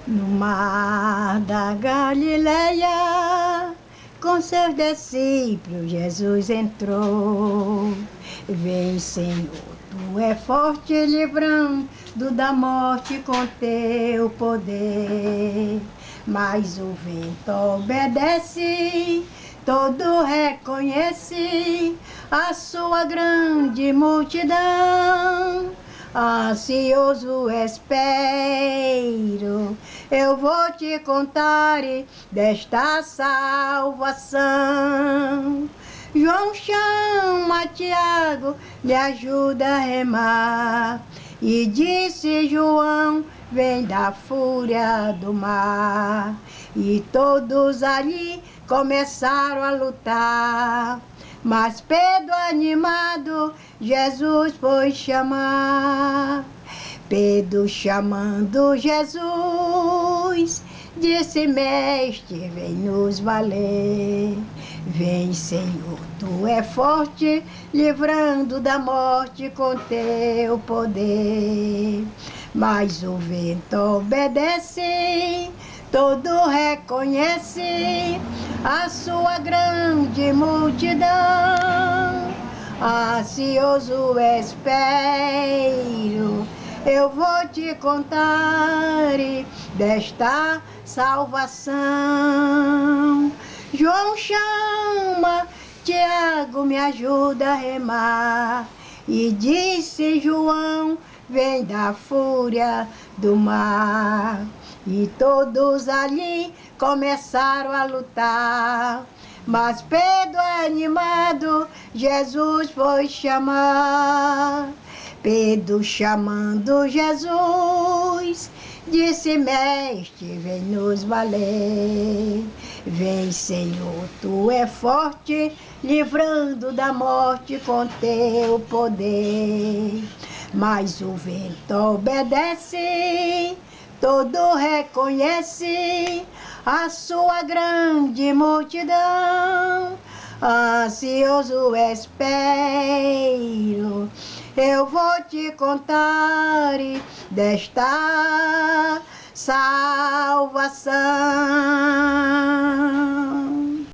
No mar da Galileia, com seus discípulos Jesus entrou. Vem, Senhor, tu é forte, livrando da morte com teu poder. Mas o vento obedece, todo reconhece a sua grande multidão. Ansioso espero, eu vou te contar desta salvação. João chama Tiago, me ajuda a remar. E disse João, vem da fúria do mar. E todos ali começaram a lutar. Mas Pedro, animado, Jesus foi chamar. Pedro, chamando Jesus, disse: Mestre, vem nos valer. Vem, Senhor, tu é forte, livrando da morte com teu poder. Mas o vento obedece, todo reconhece a sua grande multidão. Ansioso espero, eu vou te contar desta salvação. João chama Tiago, me ajuda a remar. E disse João, vem da fúria do mar. E todos ali começaram a lutar. Mas Pedro, animado, Jesus foi chamar. Pedro, chamando Jesus, disse: Mestre, vem nos valer. Vem, Senhor, tu é forte, livrando da morte com teu poder. Mas o vento obedece, todo reconhece a sua grande multidão. Ansioso espero, eu vou te contar desta salvação.